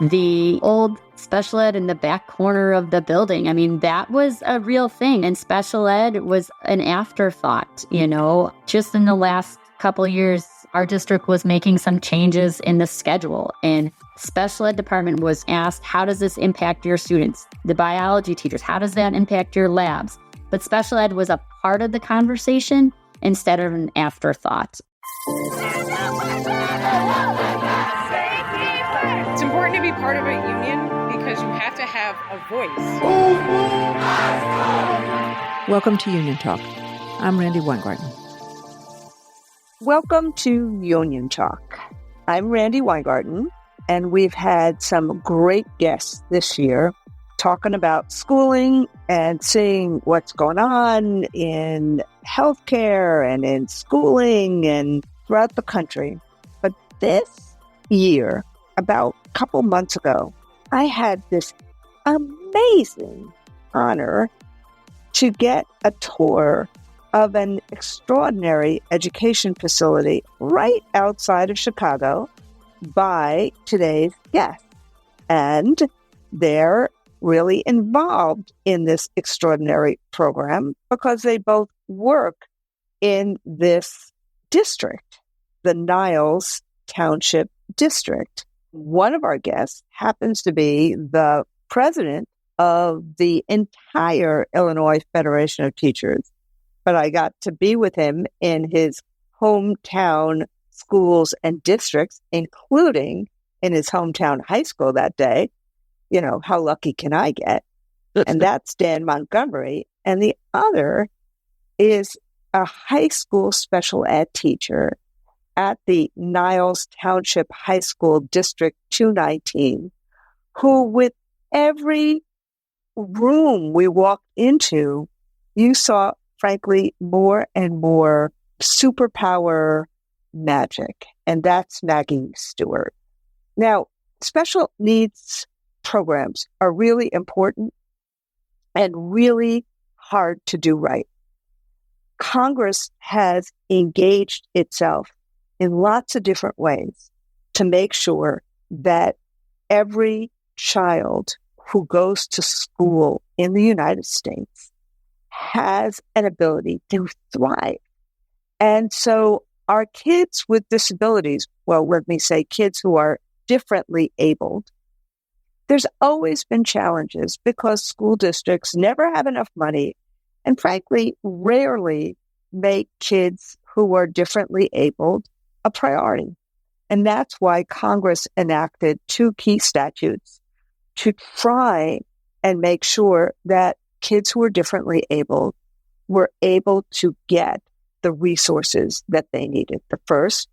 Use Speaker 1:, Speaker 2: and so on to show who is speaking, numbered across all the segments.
Speaker 1: The old special ed in the back corner of the building, I mean, that was a real thing. And special ed was an afterthought, Just in the last couple of years, our district was making some changes in the schedule. And special ed department was asked, how does this impact your students? The biology teachers, how does that impact your labs? But special ed was a part of the conversation instead of an afterthought.
Speaker 2: It's important to be part of a union because you have to have a voice.
Speaker 3: Welcome to Union Talk. I'm Randi Weingarten.
Speaker 4: Welcome to Union Talk. I'm Randi Weingarten, and we've had some great guests this year talking about schooling and seeing what's going on in healthcare and in schooling and throughout the country. But this year, about a couple months ago, I had this amazing honor to get a tour of an extraordinary education facility right outside of Chicago by today's guest. And they're really involved in this extraordinary program because they both work in this district, the Niles Township District. One of our guests happens to be the president of the entire Illinois Federation of Teachers, but I got to be with him in his hometown schools and districts, including in his hometown high school that day. How lucky can I get? And that's Dan Montgomery. And the other is a high school special ed teacher at the Niles Township High School District 219, who with every room we walked into, you saw, frankly, more and more superpower magic. And that's Maggie Stewart. Now, special needs programs are really important and really hard to do right. Congress has engaged itself in lots of different ways to make sure that every child who goes to school in the United States has an ability to thrive. And so our kids with disabilities, well, let me say kids who are differently abled, there's always been challenges because school districts never have enough money and frankly, rarely make kids who are differently abled a priority. And that's why Congress enacted two key statutes to try and make sure that kids who are differently abled were able to get the resources that they needed. The first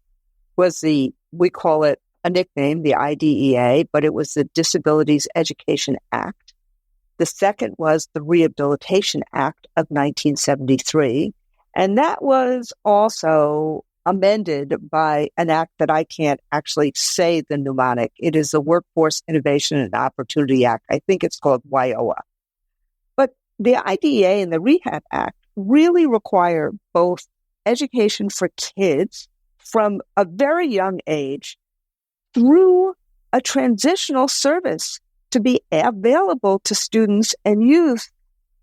Speaker 4: was we call it a nickname, the IDEA, but it was the Disabilities Education Act. The second was the Rehabilitation Act of 1973. And that was also amended by an act that I can't actually say the mnemonic. It is the Workforce Innovation and Opportunity Act. I think it's called WIOA. But the IDEA and the Rehab Act really require both education for kids from a very young age through a transitional service to be available to students and youth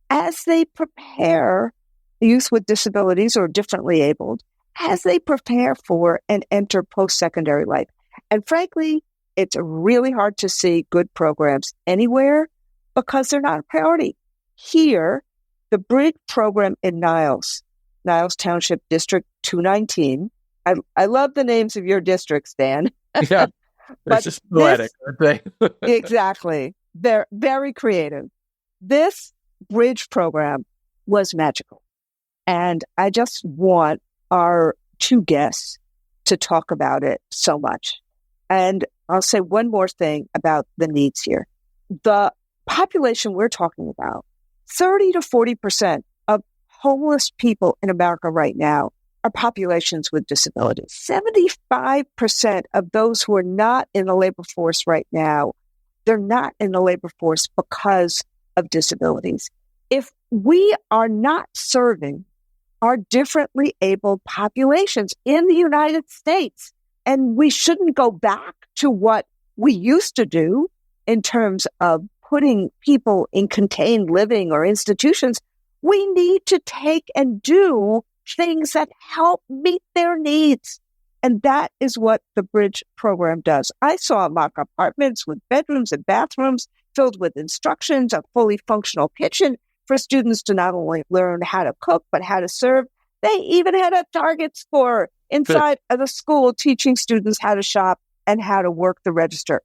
Speaker 4: as they prepare, youth with disabilities or differently abled, as they prepare for and enter post-secondary life. And frankly, it's really hard to see good programs anywhere because they're not a priority. Here, the Bridge program in Niles Township District 219. I love the names of your districts, Dan.
Speaker 5: Yeah, they're just poetic, aren't they?
Speaker 4: Exactly. They're very creative. This Bridge program was magical. And I just want our two guests to talk about it so much. And I'll say one more thing about the needs here. The population we're talking about, 30 to 40% of homeless people in America right now are populations with disabilities. 75% of those who are not in the labor force right now, they're not in the labor force because of disabilities. If we are not serving our differently abled populations in the United States, and we shouldn't go back to what we used to do in terms of putting people in contained living or institutions, we need to take and do things that help meet their needs. And that is what the Bridge program does. I saw mock apartments with bedrooms and bathrooms filled with instructions, a fully functional kitchen for students to not only learn how to cook, but how to serve. They even had a Target store inside of the school teaching students how to shop and how to work the register.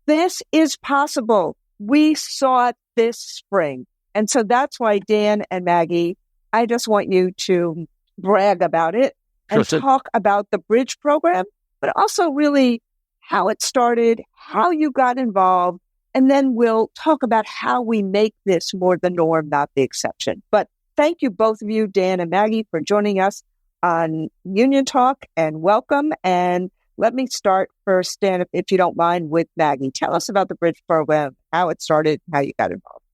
Speaker 4: This is possible. We saw it this spring. And so that's why, Dan and Maggie, I just want you to brag about it and talk about the Bridge program, but also really how it started, how you got involved, and then we'll talk about how we make this more the norm, not the exception. But thank you, both of you, Dan and Maggie, for joining us on Union Talk, and welcome. And let me start first, Dan, if you don't mind, with Maggie. Tell us about the Bridge program, how it started, how you got involved.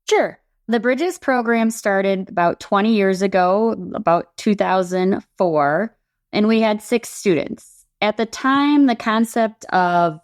Speaker 1: Sure. The Bridges program started about 20 years ago, about 2004, and we had 6 students. At the time, the concept of,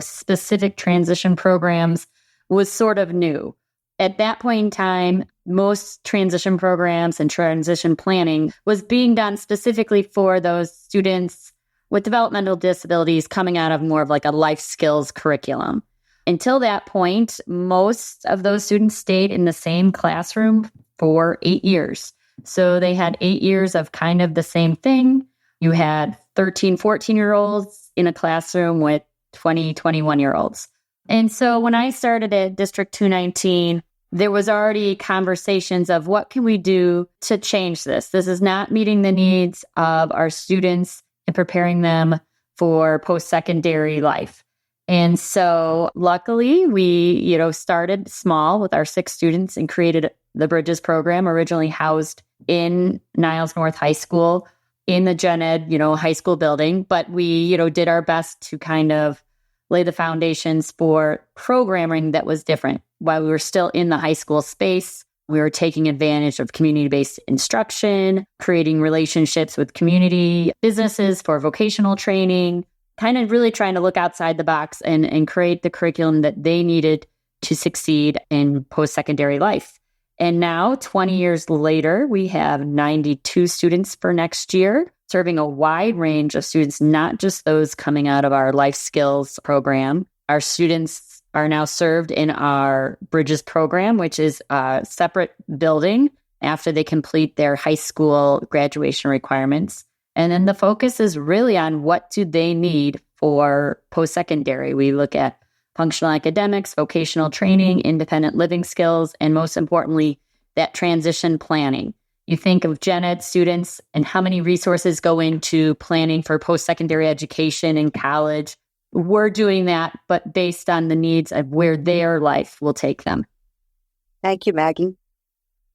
Speaker 1: specific transition programs was sort of new. At that point in time, most transition programs and transition planning was being done specifically for those students with developmental disabilities coming out of more of like a life skills curriculum. Until that point, most of those students stayed in the same classroom for 8 years. So they had 8 years of kind of the same thing. You had 13, 14-year-olds in a classroom with 20, 21-year-olds. And so when I started at District 219, there was already conversations of what can we do to change this? This is not meeting the needs of our students and preparing them for post-secondary life. And so luckily, we, started small with our 6 students and created the Bridges program, originally housed in Niles North High School in the Gen Ed, high school building. But we, did our best to kind of lay the foundations for programming that was different. While we were still in the high school space, we were taking advantage of community-based instruction, creating relationships with community businesses for vocational training, kind of really trying to look outside the box and create the curriculum that they needed to succeed in post-secondary life. And now, 20 years later, we have 92 students for next year, serving a wide range of students, not just those coming out of our life skills program. Our students are now served in our Bridges program, which is a separate building after they complete their high school graduation requirements. And then the focus is really on what do they need for post-secondary. We look at functional academics, vocational training, independent living skills, and most importantly, that transition planning. You think of gen ed students and how many resources go into planning for post-secondary education in college. We're doing that, but based on the needs of where their life will take them.
Speaker 4: Thank you, Maggie.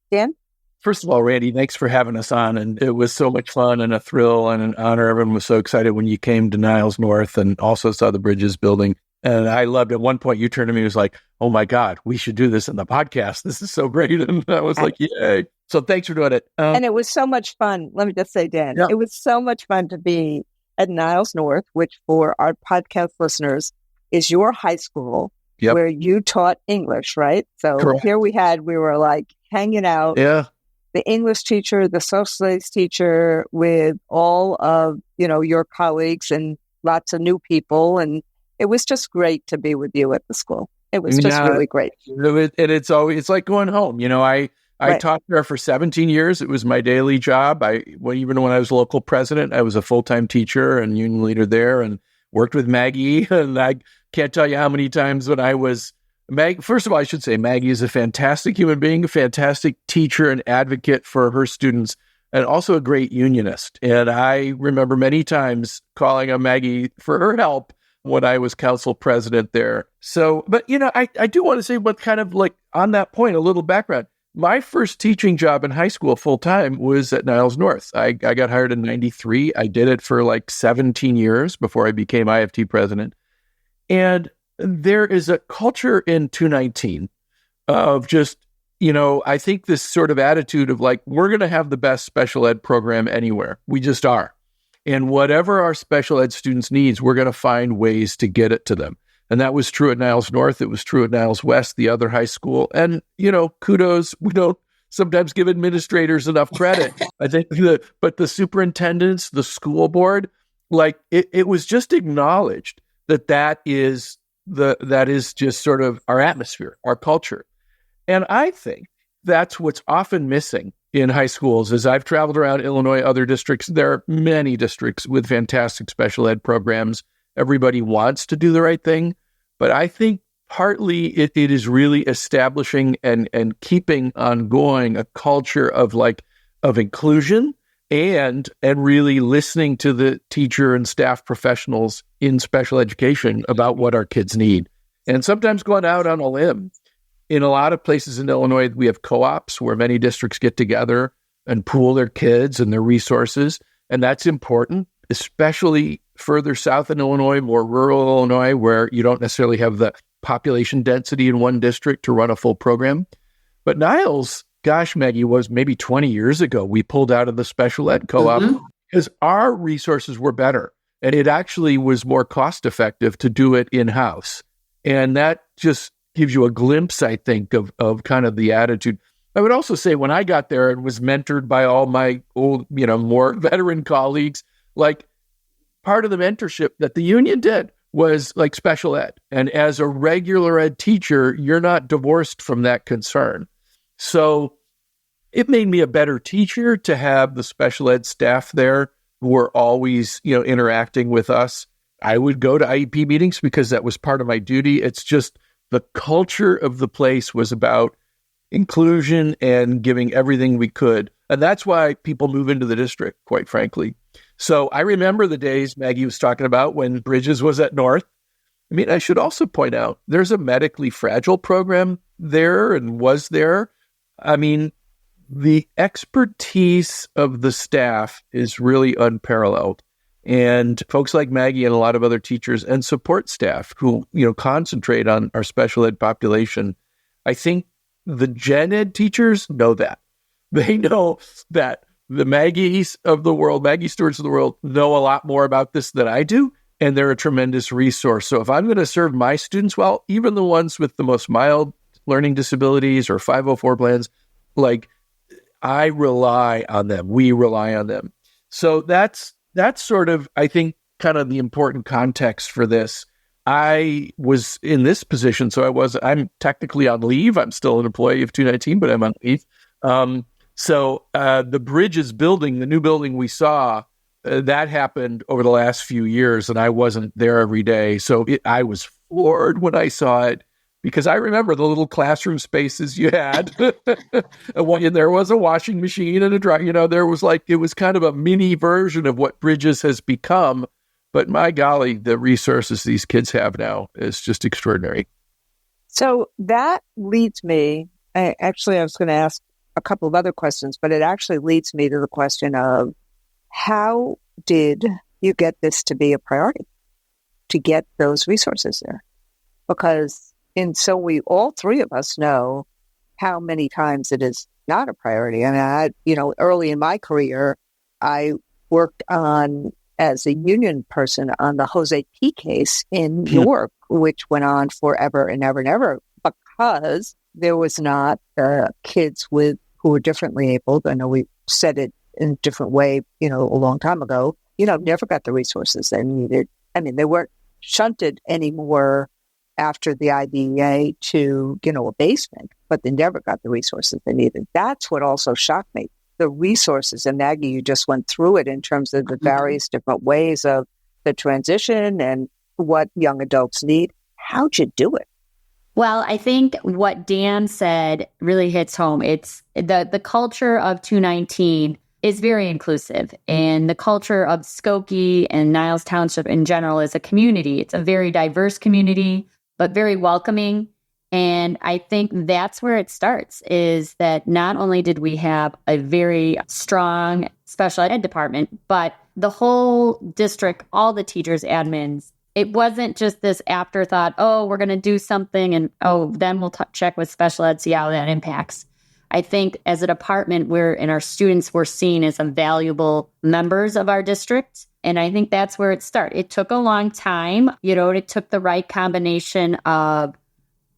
Speaker 4: Dan?
Speaker 5: First of all, Randy, thanks for having us on. And it was so much fun and a thrill and an honor. Everyone was so excited when you came to Niles North and also saw the Bridges building. And I loved at one point you turned to me and was like, oh my God, we should do this in the podcast. This is so great. And I was like, yay. So thanks for doing it.
Speaker 4: And it was so much fun. Let me just say, Dan, It was so much fun to be at Niles North, which for our podcast listeners is your high school where you taught English, right? So
Speaker 5: Correct.
Speaker 4: Here we were like hanging out.
Speaker 5: Yeah.
Speaker 4: The English teacher, the social studies teacher with all of, your colleagues and lots of new people. And it was just great to be with you at the school. It was just really great.
Speaker 5: And it's like going home. I taught there for 17 years. It was my daily job. Even when I was local president, I was a full-time teacher and union leader there and worked with Maggie. And I can't tell you how many times when I was first of all, I should say Maggie is a fantastic human being, a fantastic teacher and advocate for her students, and also a great unionist. And I remember many times calling on Maggie for her help when I was council president there. So, but I do want to say what kind of like on that point, a little background. My first teaching job in high school full-time was at Niles North. I got hired in 93. I did it for like 17 years before I became IFT president. And there is a culture in 219 of just, I think this sort of attitude of like, we're going to have the best special ed program anywhere. We just are. And whatever our special ed students needs, we're going to find ways to get it to them. And that was true at Niles North. It was true at Niles West, the other high school. And, kudos. We don't sometimes give administrators enough credit. I think but the superintendents, the school board, it was just acknowledged that is just sort of our atmosphere, our culture. And I think that's what's often missing in high schools. As I've traveled around Illinois, other districts, there are many districts with fantastic special ed programs. Everybody wants to do the right thing. But I think partly it is really establishing and keeping ongoing a culture of inclusion and really listening to the teacher and staff professionals in special education about what our kids need. And sometimes going out on a limb. In a lot of places in Illinois, we have co-ops where many districts get together and pool their kids and their resources. And that's important, especially further south in Illinois, more rural Illinois, where you don't necessarily have the population density in one district to run a full program. But Niles, gosh, Maggie, was maybe 20 years ago, we pulled out of the special ed co-op because our resources were better. And it actually was more cost effective to do it in-house. And that just gives you a glimpse, I think, of kind of the attitude. I would also say when I got there and was mentored by all my old, more veteran colleagues, part of the mentorship that the union did was special ed. And as a regular ed teacher, you're not divorced from that concern. So it made me a better teacher to have the special ed staff there who were always, interacting with us. I would go to IEP meetings because that was part of my duty. It's just the culture of the place was about inclusion and giving everything we could. And that's why people move into the district, quite frankly. So I remember the days Maggie was talking about when Bridges was at North. I mean, I should also point out there's a medically fragile program there and was there. I mean, the expertise of the staff is really unparalleled. And folks like Maggie and a lot of other teachers and support staff who, concentrate on our special ed population. I think the gen ed teachers know that. They know that the Maggies of the world, Maggie Stewarts of the world, know a lot more about this than I do. And they're a tremendous resource. So if I'm going to serve my students well, even the ones with the most mild learning disabilities or 504 plans, I rely on them. We rely on them. So that's sort of, I think, kind of the important context for this. I was in this position, so I'm technically on leave. I'm still an employee of 219, but I'm on leave. So the Bridges building, the new building we saw, that happened over the last few years, and I wasn't there every day. So I was floored when I saw it, because I remember the little classroom spaces you had. And there was a washing machine and a dryer. There was it was kind of a mini version of what Bridges has become. But my golly, the resources these kids have now is just extraordinary.
Speaker 4: So that leads me, I was going to ask a couple of other questions, but it actually leads me to the question of how did you get this to be a priority, to get those resources there? Because so we all three of us know how many times it is not a priority. I mean, early in my career, I worked as a union person on the Jose P case in New York, which went on forever and ever and ever because there was not kids who were differently abled. I know we said it in a different way, a long time ago, never got the resources they needed. I mean, they weren't shunted anymore after the IDEA to, a basement, but they never got the resources they needed. That's what also shocked me. The resources, and Maggie, you just went through it in terms of the various different ways of the transition and what young adults need. How'd you do it?
Speaker 1: Well, I think what Dan said really hits home. It's the culture of 219 is very inclusive, and the culture of Skokie and Niles Township in general is a community. It's a very diverse community, but very welcoming. And I think that's where it starts, is that not only did we have a very strong special ed department, but the whole district, all the teachers, admins, it wasn't just this afterthought, we're going to do something and, then we'll check with special ed, see how that impacts. I think as a department, our students were seen as some valuable members of our district. And I think that's where it started. It took a long time. It took the right combination of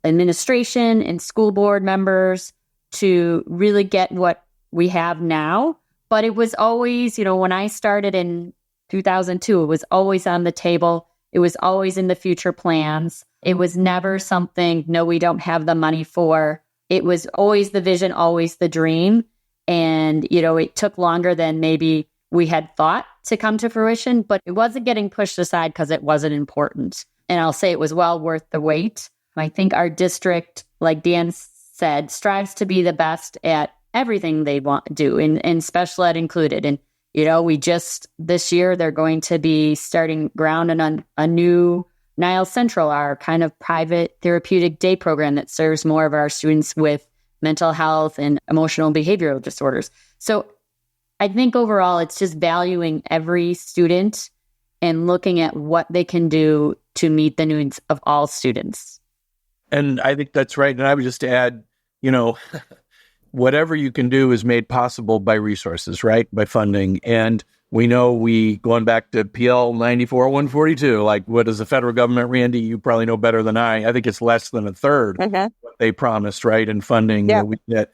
Speaker 1: administration and school board members to really get what we have now. But it was always, when I started in 2002, it was always on the table. It was always in the future plans. It was never something, no, we don't have the money for. It was always the vision, always the dream. And, it took longer than maybe we had thought to come to fruition, but it wasn't getting pushed aside because it wasn't important. And I'll say it was well worth the wait. I think our district, like Dan said, strives to be the best at everything they want to do, and special ed included. And, we just, this year, they're going to be starting ground on a new Niles Central, our kind of private therapeutic day program that serves more of our students with mental health and emotional and behavioral disorders. So I think overall, it's just valuing every student and looking at what they can do to meet the needs of all students.
Speaker 5: And I think that's right. And I would just add, whatever you can do is made possible by resources, right? By funding. And we know going back to PL 94-142, like what does the federal government, Randy, you probably know better than I think it's less than a third what they promised, right? In funding.
Speaker 4: Yeah.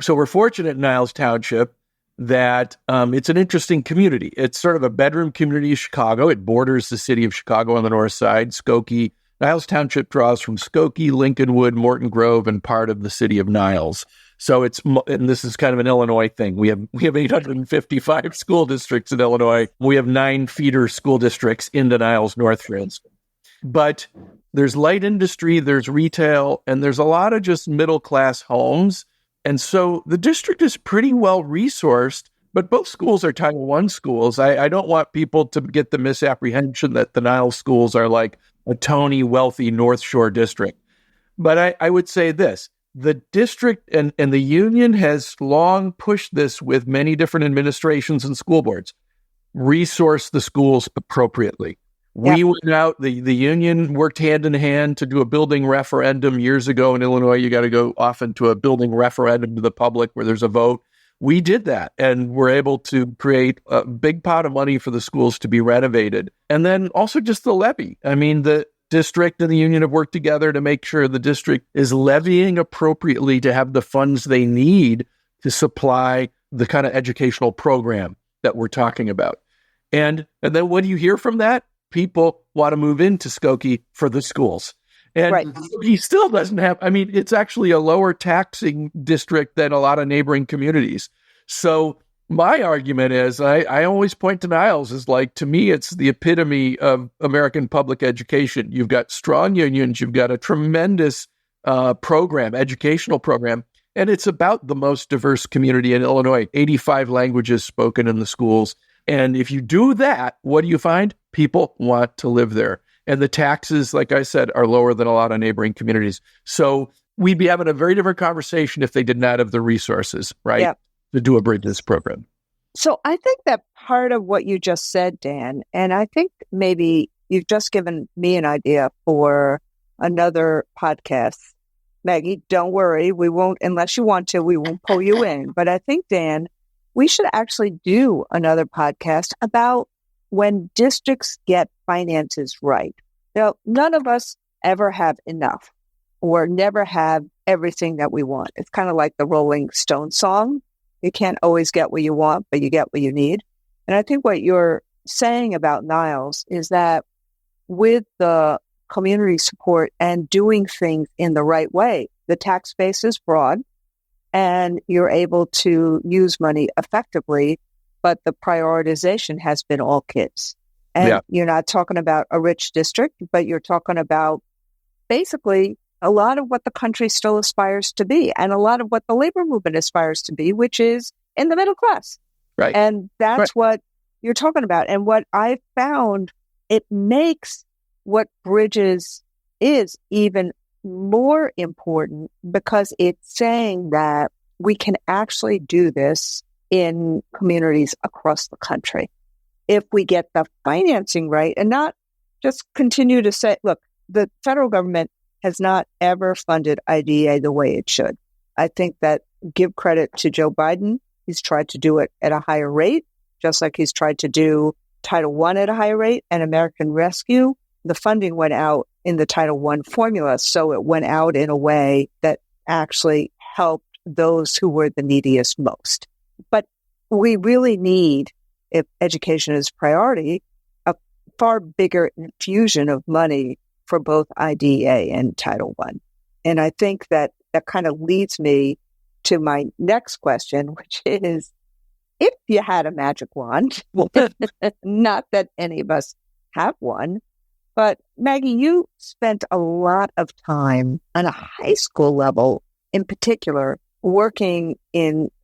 Speaker 5: So we're fortunate in Niles Township that it's an interesting community. It's sort of a bedroom community of Chicago. It borders the city of Chicago on the north side. Skokie, Niles Township draws from Skokie, Lincolnwood, Morton Grove, and part of the city of Niles. So and this is kind of an Illinois thing. We have 855 school districts in Illinois. We have 9 feeder school districts into Niles North, for instance. But there's light industry, there's retail, and there's a lot of just middle-class homes. And so the district is pretty well resourced, but both schools are Title I schools. I don't want people to get the misapprehension that the Niles schools are like a Tony, wealthy North Shore district. But I would say this. The district and the union has long pushed this with many different administrations and school boards. Resource the schools appropriately.
Speaker 4: Yeah.
Speaker 5: We went out, the union worked hand in hand to do a building referendum years ago in Illinois. You got to go often to a building referendum to the public where there's a vote. We did that, and we're able to create a big pot of money for the schools to be renovated. And then also just the levy. I mean, the district and the union have worked together to make sure the district is levying appropriately to have the funds they need to supply the kind of educational program that we're talking about. And then what do you hear from that? People want to move into Skokie for the schools. And he still doesn't have, it's actually a lower taxing district than a lot of neighboring communities. So my argument is, I always point to Niles as to me, it's the epitome of American public education. You've got strong unions, you've got a tremendous educational program, and it's about the most diverse community in Illinois, 85 languages spoken in the schools. And if you do that, what do you find? People want to live there. And the taxes, like I said, are lower than a lot of neighboring communities. So we'd be having a very different conversation if they did not have the resources, right, to do a Bridges program.
Speaker 4: So I think that part of what you just said, Dan, and I think maybe you've just given me an idea for another podcast. Maggie, don't worry. We won't, unless you want to, we won't pull you in. But I think, Dan, we should actually do another podcast about when districts get finances right. Now, none of us ever have enough or never have everything that we want. It's kind of like the Rolling Stones song. You can't always get what you want, but you get what you need. And I think what you're saying about Niles is that with the community support and doing things in the right way, the tax base is broad and you're able to use money effectively, but the prioritization has been all kids. And you're not talking about a rich district, but you're talking about basically a lot of what the country still aspires to be and a lot of what the labor movement aspires to be, which is in the middle class.
Speaker 5: Right.
Speaker 4: And that's what you're talking about. And what I found, it makes what Bridges is even more important because it's saying that we can actually do this in communities across the country if we get the financing right and not just continue to say, look, the federal government has not ever funded IDEA the way it should. I think that give credit to Joe Biden. He's tried to do it at a higher rate, just like he's tried to do Title I at a higher rate and American Rescue, the funding went out in the Title I formula. So it went out in a way that actually helped those who were the neediest most. But we really need, if education is priority, a far bigger infusion of money for both IDEA and Title I. And I think that kind of leads me to my next question, which is, if you had a magic wand, not that any of us have one, but Maggie, you spent a lot of time on a high school level, in particular, working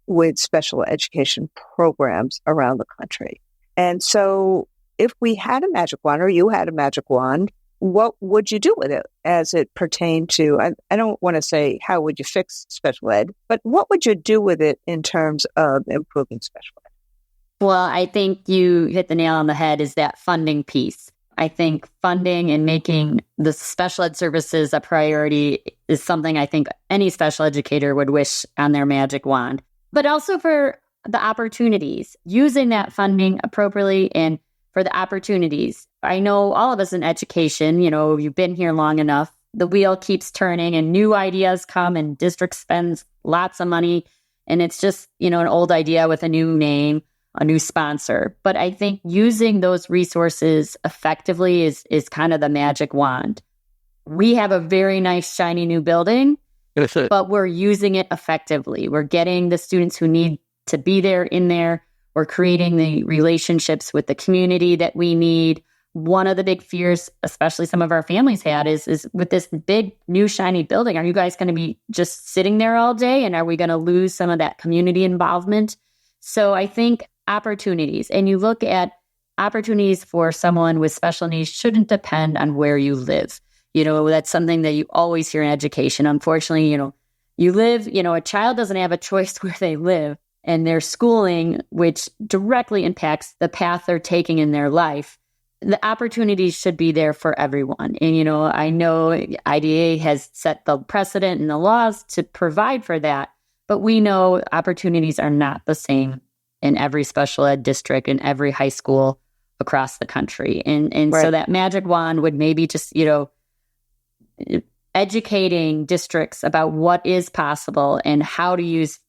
Speaker 4: with special education programs around the country. And so if we had a magic wand, or you had a magic wand, what would you do with it as it pertained to, I don't want to say how would you fix special ed, but what would you do with it in terms of improving special ed?
Speaker 1: Well, I think you hit the nail on the head, is that funding piece. I think funding and making the special ed services a priority is something I think any special educator would wish on their magic wand. But also for the opportunities, using that funding appropriately and for the opportunities. I know all of us in education, you've been here long enough, the wheel keeps turning and new ideas come and district spends lots of money. And it's just, an old idea with a new name, a new sponsor. But I think using those resources effectively is kind of the magic wand. We have a very nice, shiny new building, but we're using it effectively. We're getting the students who need to be there in there. We're creating the relationships with the community that we need. One of the big fears, especially some of our families had, is with this big, new, shiny building, are you guys going to be just sitting there all day? And are we going to lose some of that community involvement? So I think opportunities, and you look at opportunities for someone with special needs shouldn't depend on where you live. That's something that you always hear in education. Unfortunately, you live, a child doesn't have a choice where they live, and their schooling, which directly impacts the path they're taking in their life, the opportunities should be there for everyone. And, I know IDEA has set the precedent and the laws to provide for that, but we know opportunities are not the same in every special ed district, in every high school across the country. And right. So that magic wand would maybe just, educating districts about what is possible and how to use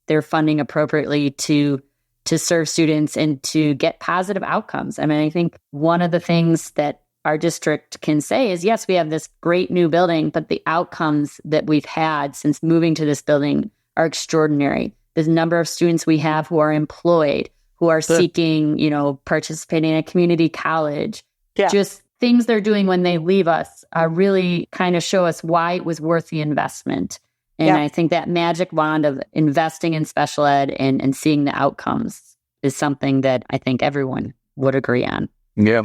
Speaker 1: their funding appropriately to serve students and to get positive outcomes. I mean, I think one of the things that our district can say is, yes, we have this great new building, but the outcomes that we've had since moving to this building are extraordinary. The number of students we have who are employed, who are seeking, participating in a community college, just things they're doing when they leave us really kind of show us why it was worth the investment. And I think that magic wand of investing in special ed and seeing the outcomes is something that I think everyone would agree on.
Speaker 5: Yeah.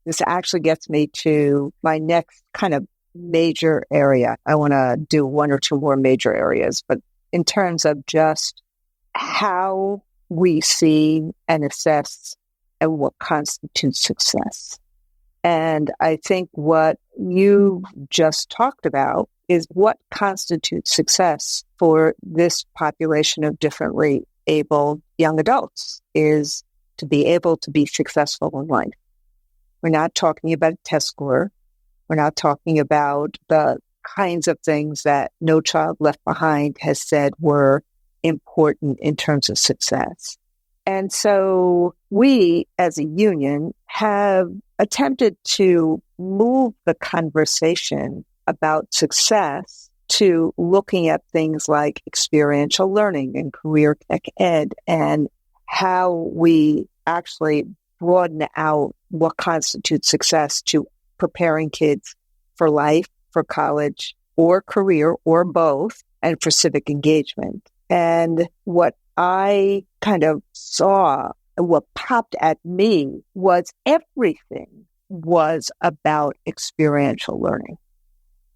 Speaker 4: This actually gets me to my next kind of major area. I want to do one or two more major areas, but in terms of just how we see and assess and what constitutes success. And I think what you just talked about is what constitutes success for this population of differently able young adults is to be able to be successful in life. We're not talking about a test score. We're not talking about the kinds of things that No Child Left Behind has said were important in terms of success. And so we, as a union, have attempted to move the conversation about success to looking at things like experiential learning and career tech ed and how we actually broaden out what constitutes success to preparing kids for life, for college, or career, or both, and for civic engagement. And what I kind of saw, what popped at me was everything was about experiential learning.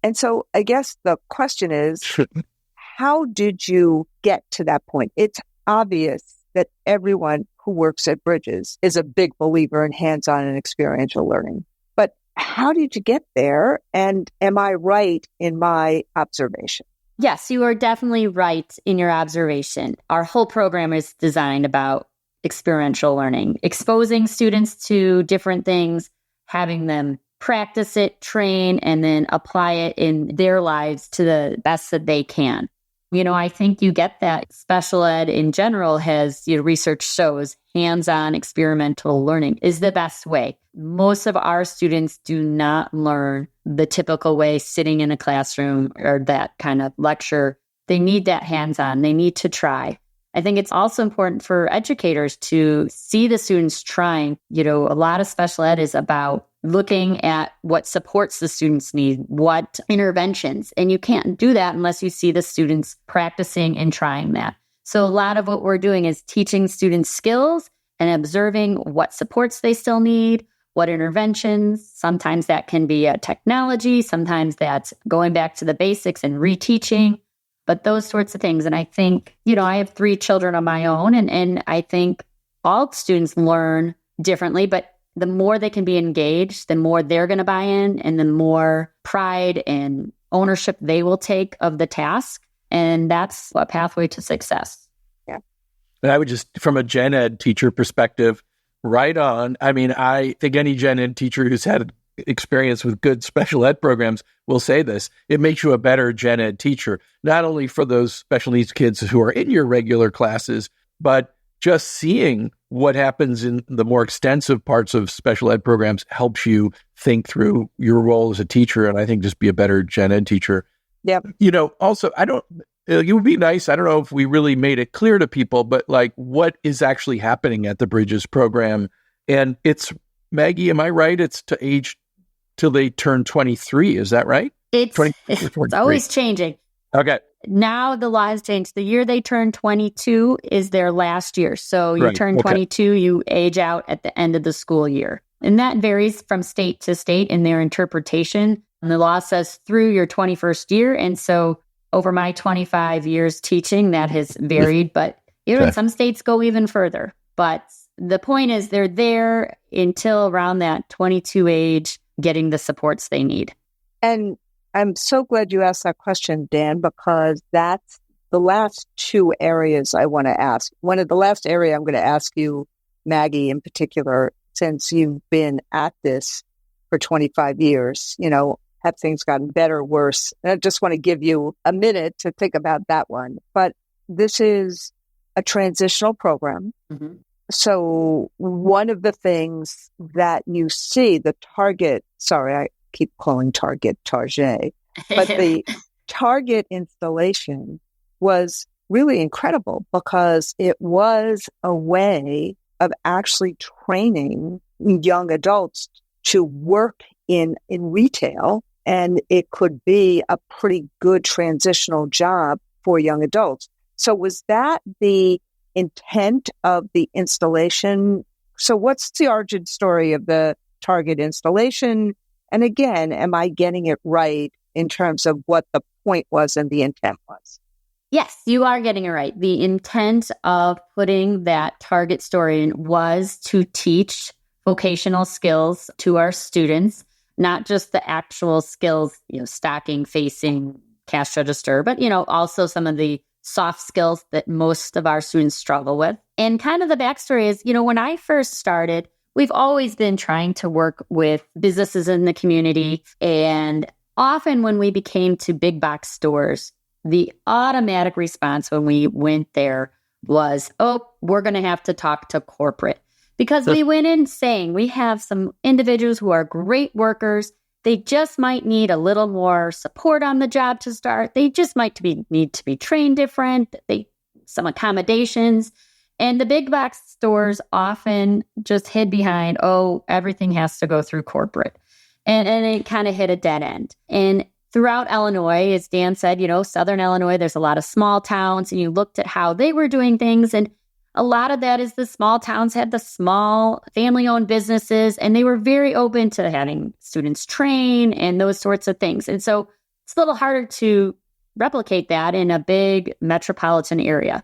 Speaker 4: And so I guess the question is, how did you get to that point? It's obvious that everyone who works at Bridges is a big believer in hands-on and experiential learning. But how did you get there? And am I right in my observation?
Speaker 1: Yes, you are definitely right in your observation. Our whole program is designed about experiential learning, exposing students to different things, having them practice it, train, and then apply it in their lives to the best that they can. I think you get that. Special ed in general has, research shows hands-on experimental learning is the best way. Most of our students do not learn the typical way, sitting in a classroom or that kind of lecture. They need that hands-on. They need to try. I think it's also important for educators to see the students trying. A lot of special ed is about looking at what supports the students need, what interventions. And you can't do that unless you see the students practicing and trying that. So a lot of what we're doing is teaching students skills and observing what supports they still need, what interventions. Sometimes that can be a technology. Sometimes that's going back to the basics and reteaching. But those sorts of things. And I think, I have 3 children of my own, and I think all students learn differently, but the more they can be engaged, the more they're going to buy in, and the more pride and ownership they will take of the task. And that's a pathway to success.
Speaker 4: Yeah.
Speaker 5: And I would just, from a gen ed teacher perspective, right on. I mean, I think any gen ed teacher who's had experience with good special ed programs will say this. It makes you a better gen ed teacher, not only for those special needs kids who are in your regular classes, but just seeing what happens in the more extensive parts of special ed programs helps you think through your role as a teacher, and I think just be a better gen ed teacher.
Speaker 4: Yep.
Speaker 5: Also, it would be nice, I don't know if we really made it clear to people, but like what is actually happening at the Bridges program. And it's, Maggie, am I right? It's to age till they turn 23. Is that right?
Speaker 1: It's always changing.
Speaker 5: Okay.
Speaker 1: Now the law has changed. The year they turn 22 is their last year. So you turn 22, you age out at the end of the school year. And that varies from state to state in their interpretation. And the law says through your 21st year. And so over my 25 years teaching, that has varied. But in some states go even further. But the point is they're there until around that 22 age, getting the supports they need.
Speaker 4: And I'm so glad you asked that question, Dan, because that's the last 2 areas I want to ask. One of the last area I'm going to ask you, Maggie, in particular, since you've been at this for 25 years, have things gotten better, worse? And I just want to give you a minute to think about that one. But this is a transitional program. Mm-hmm. So one of the things that you see, the target, I keep calling target, but the target installation was really incredible because it was a way of actually training young adults to work in retail. And it could be a pretty good transitional job for young adults. So was that the intent of the installation? So what's the origin story of the target installation? And again, am I getting it right in terms of what the point was and the intent was?
Speaker 1: Yes, you are getting it right. The intent of putting that target story in was to teach vocational skills to our students, not just the actual skills, stocking, facing, cash register, but, also some of the soft skills that most of our students struggle with. And kind of the backstory is, when I first started, we've always been trying to work with businesses in the community. And often when we became to big box stores, the automatic response when we went there was, we're going to have to talk to corporate. Because we went in saying we have some individuals who are great workers. They just might need a little more support on the job to start. They just need to be trained different. Some accommodations. And the big box stores often just hid behind, everything has to go through corporate. And it kind of hit a dead end. And throughout Illinois, as Dan said, Southern Illinois, there's a lot of small towns, and you looked at how they were doing things. And a lot of that is the small towns had the small family-owned businesses, and they were very open to having students train and those sorts of things. And so it's a little harder to replicate that in a big metropolitan area.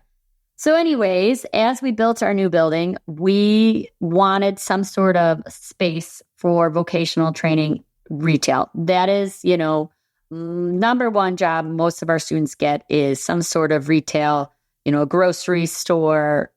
Speaker 1: So anyways, as we built our new building, we wanted some sort of space for vocational training retail. That is, number one job most of our students get is some sort of retail, a grocery store,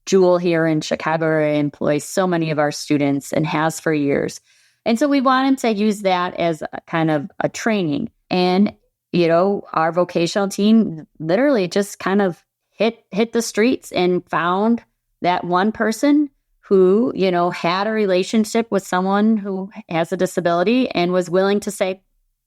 Speaker 1: jewel here in Chicago area, employs so many of our students and has for years. And so we wanted to use that as a kind of a training. And, our vocational team literally just kind of hit the streets and found that one person who, had a relationship with someone who has a disability and was willing to say,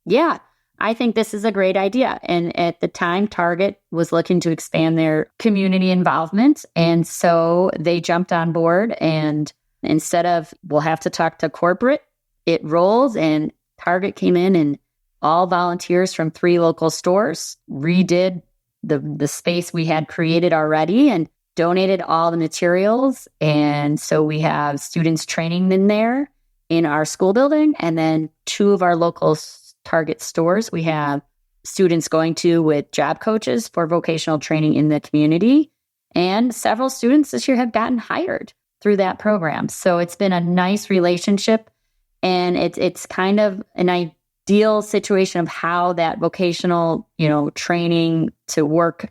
Speaker 1: yeah, I think this is a great idea. And at the time, Target was looking to expand their community involvement. And so they jumped on board, and instead of, we'll have to talk to corporate, it rolls, and Target came in and all volunteers from 3 local stores redid the space we had created already and donated all the materials. And so we have students training in there in our school building. And then 2 of our local Target stores, we have students going to with job coaches for vocational training in the community. And several students this year have gotten hired through that program. So it's been a nice relationship. And it's kind of an ideal situation of how that vocational, training to work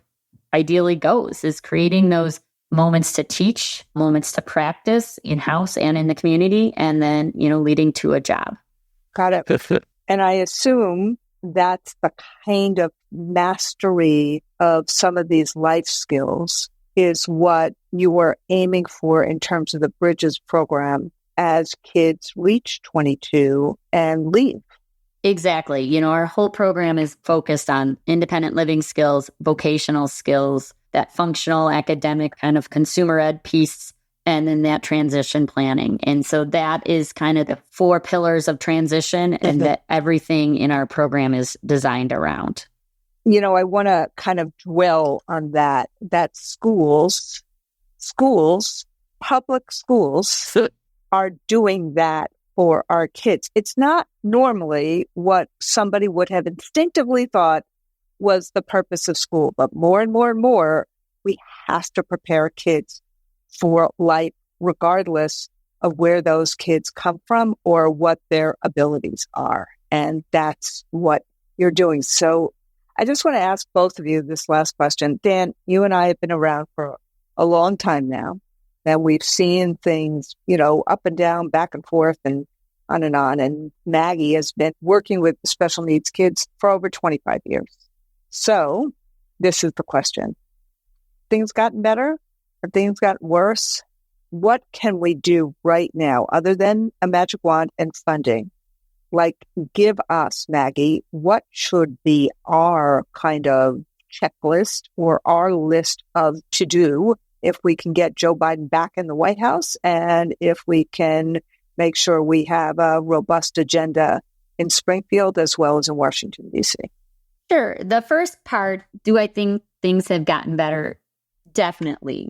Speaker 1: ideally goes, is creating those moments to teach, moments to practice in-house and in the community, and then, leading to a job.
Speaker 4: Got it. And I assume that's the kind of mastery of some of these life skills is what you were aiming for in terms of the Bridges program as kids reach 22 and leave.
Speaker 1: Exactly. Our whole program is focused on independent living skills, vocational skills, that functional academic kind of consumer ed piece, and then that transition planning. And so that is kind of the 4 pillars of transition, and that everything in our program is designed around.
Speaker 4: I want to kind of dwell on that schools, public schools are doing that for our kids. It's not normally what somebody would have instinctively thought was the purpose of school, but more and more and more, we have to prepare kids for life, regardless of where those kids come from or what their abilities are. And that's what you're doing. So I just want to ask both of you this last question. Dan, you and I have been around for a long time now, and we've seen things, up and down, back and forth, and on and on. And Maggie has been working with special needs kids for over 25 years. So this is the question. Things gotten better? Or things gotten worse? What can we do right now other than a magic wand and funding? Like, give us, Maggie, what should be our kind of checklist or our list of to do if we can get Joe Biden back in the White House, and if we can make sure we have a robust agenda in Springfield as well as in Washington, D.C.
Speaker 1: Sure. The first part, do I think things have gotten better? Definitely.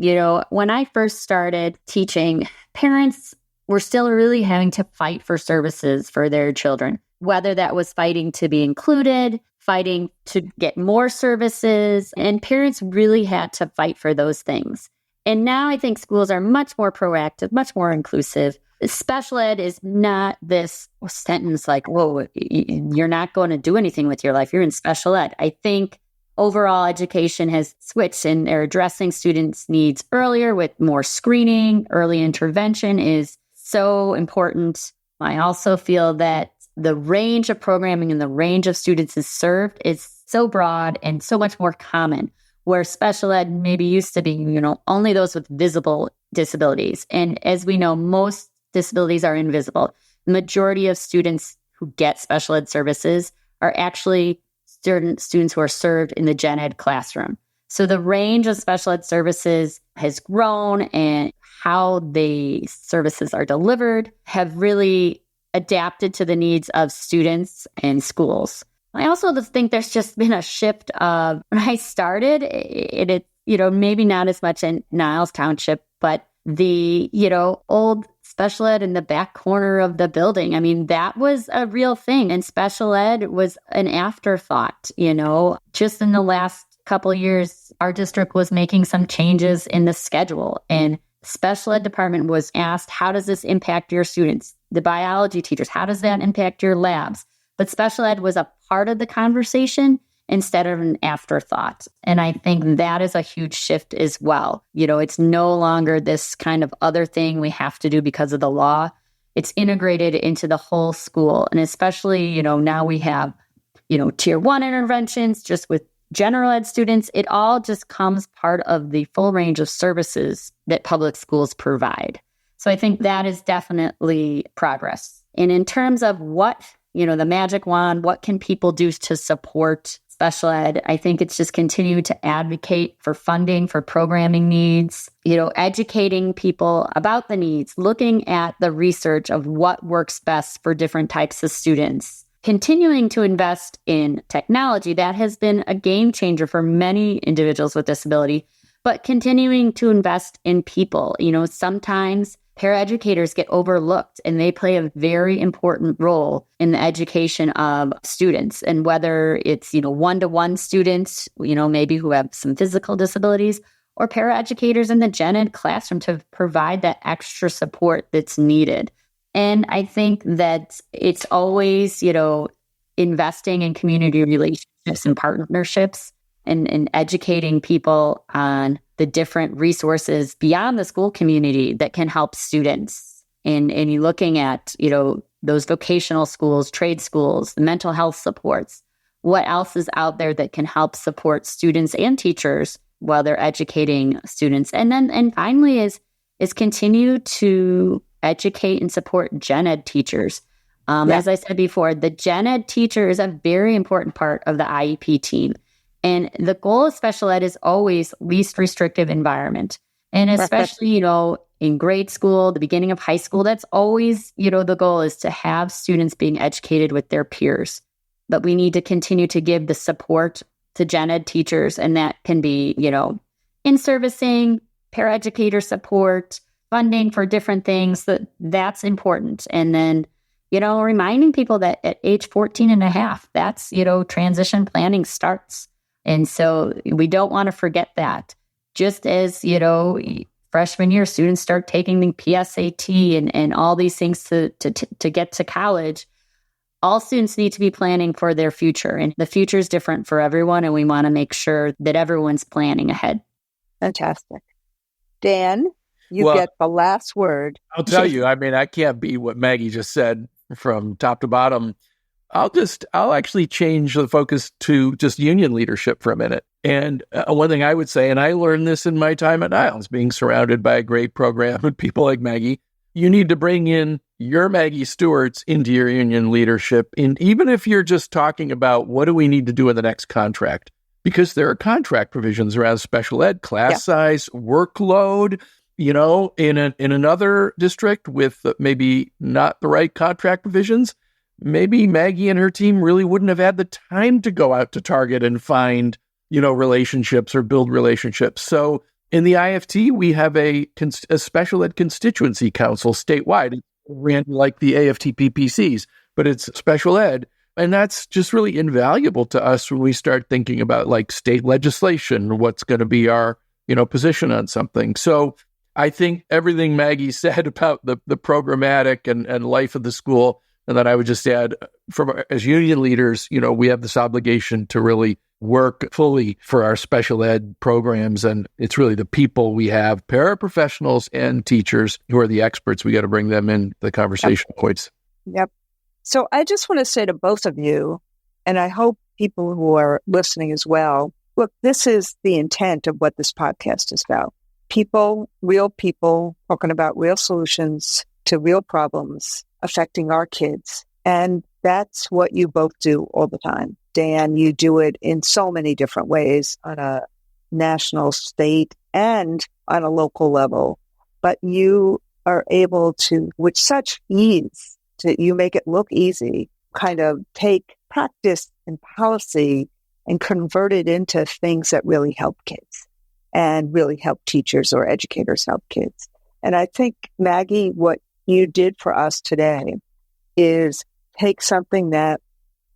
Speaker 1: When I first started teaching, parents were still really having to fight for services for their children, whether that was fighting to be included, fighting to get more services, and parents really had to fight for those things. And now I think schools are much more proactive, much more inclusive. Special ed is not this sentence like, whoa, you're not going to do anything with your life. You're in special ed. I think overall education has switched, and they're addressing students' needs earlier with more screening. Early intervention is so important. I also feel that the range of programming and the range of students is served is so broad and so much more common, where special ed maybe used to be, only those with visible disabilities. And as we know, most disabilities are invisible. The majority of students who get special ed services are actually students who are served in the gen ed classroom. So the range of special ed services has grown, and how the services are delivered have really adapted to the needs of students and schools. I also think there's just been a shift of, when I started, it maybe not as much in Niles Township, but the, old special ed in the back corner of the building. I mean, that was a real thing. And special ed was an afterthought, just in the last couple of years, our district was making some changes in the schedule, and special ed department was asked, how does this impact your students? The biology teachers, how does that impact your labs? But special ed was a part of the conversation, instead of an afterthought. And I think that is a huge shift as well. It's no longer this kind of other thing we have to do because of the law. It's integrated into the whole school. And especially, now we have, tier 1 interventions just with general ed students. It all just comes part of the full range of services that public schools provide. So I think that is definitely progress. And in terms of what, the magic wand, what can people do to support special ed? I think it's just continue to advocate for funding for programming needs, educating people about the needs, looking at the research of what works best for different types of students, continuing to invest in technology. That has been a game changer for many individuals with disability, but continuing to invest in people. Sometimes paraeducators get overlooked, and they play a very important role in the education of students. And whether it's, one-to-one students, maybe who have some physical disabilities, or paraeducators in the gen ed classroom to provide that extra support that's needed. And I think that it's always, investing in community relationships and partnerships and educating people on the different resources beyond the school community that can help students. And you're looking at, those vocational schools, trade schools, mental health supports. What else is out there that can help support students and teachers while they're educating students? And finally is continue to educate and support gen ed teachers. As I said before, the gen ed teacher is a very important part of the IEP team. And the goal of special ed is always least restrictive environment. And especially, in grade school, the beginning of high school, that's always, the goal is to have students being educated with their peers. But we need to continue to give the support to gen ed teachers. And that can be, in-servicing, paraeducator support, funding for different things. That's important. And then, reminding people that at age 14 and a half, that's, transition planning starts. And so we don't want to forget that. Just as, freshman year, students start taking the PSAT and all these things to get to college, all students need to be planning for their future. And the future is different for everyone, and we want to make sure that everyone's planning ahead.
Speaker 4: Fantastic. Dan, you get the last word.
Speaker 5: I'll tell you, I can't beat what Maggie just said from top to bottom. I'll actually change the focus to just union leadership for a minute. And one thing I would say, and I learned this in my time at Niles, being surrounded by a great program and people like Maggie, you need to bring in your Maggie Stewarts into your union leadership. And even if you're just talking about what do we need to do in the next contract, because there are contract provisions around special ed, class size, workload, in another district with maybe not the right contract provisions. Maybe Maggie and her team really wouldn't have had the time to go out to Target and find, relationships or build relationships. So in the IFT, we have a special ed constituency council statewide. It's ran like the AFT PPCs, but it's special ed. And that's just really invaluable to us when we start thinking about like state legislation, what's going to be our, position on something. So I think everything Maggie said about the programmatic and life of the school. And then I would just add, as union leaders, we have this obligation to really work fully for our special ed programs. And it's really the people we have, paraprofessionals and teachers who are the experts. We got to bring them in the conversation points.
Speaker 4: Yep. So I just want to say to both of you, and I hope people who are listening as well, look, this is the intent of what this podcast is about. People, real people, talking about real solutions to real problems affecting our kids. And that's what you both do all the time. Dan, you do it in so many different ways on a national, state, and on a local level. But you are able to, with such ease, you make it look easy, kind of take practice and policy and convert it into things that really help kids and really help teachers or educators help kids. And I think, Maggie, what you did for us today is take something that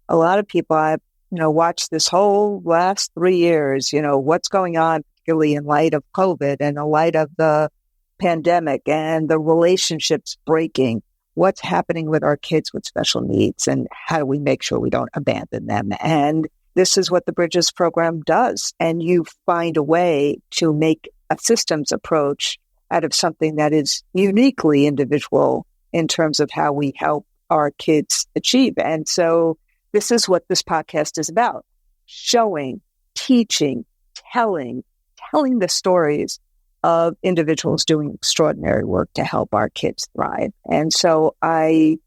Speaker 4: a lot of people I've watched this whole last 3 years, what's going on, particularly in light of COVID and in light of the pandemic and the relationships breaking, what's happening with our kids with special needs and how do we make sure we don't abandon them. And this is what the Bridges program does. And you find a way to make a systems approach out of something that is uniquely individual in terms of how we help our kids achieve. And so this is what this podcast is about: showing, teaching, telling the stories of individuals doing extraordinary work to help our kids thrive. And so I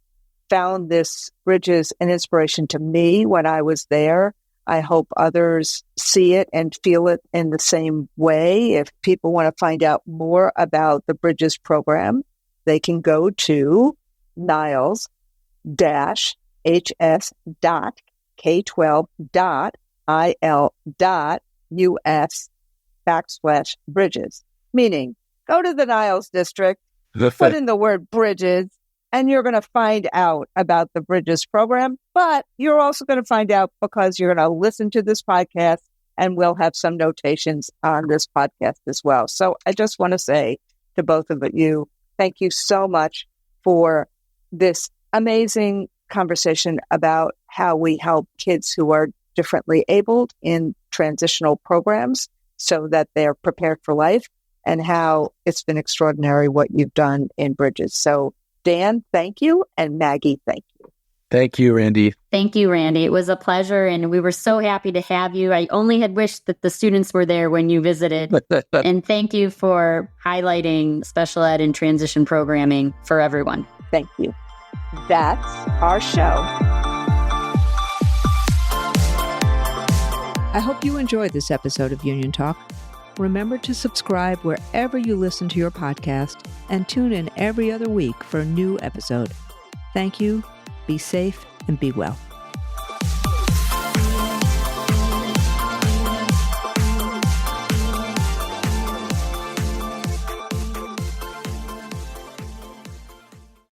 Speaker 4: found this Bridges an inspiration to me when I was there. I hope others see it and feel it in the same way. If people want to find out more about the Bridges program, they can go to niles-k12.il.us/Bridges, meaning go to the Niles district, put in the word Bridges, and you're going to find out about the Bridges program. But you're also going to find out because you're going to listen to this podcast, and we'll have some notations on this podcast as well. So I just want to say to both of you, thank you so much for this amazing conversation about how we help kids who are differently abled in transitional programs so that they're prepared for life, and how it's been extraordinary what you've done in Bridges. So Dan, thank you. And Maggie, thank you.
Speaker 5: Thank you, Randi.
Speaker 1: Thank you, Randi. It was a pleasure, and we were so happy to have you. I only had wished that the students were there when you visited. And thank you for highlighting special ed and transition programming for everyone.
Speaker 4: Thank you. That's our show.
Speaker 3: I hope you enjoyed this episode of Union Talk. Remember to subscribe wherever you listen to your podcast and tune in every other week for a new episode. Thank you, be safe, and be well.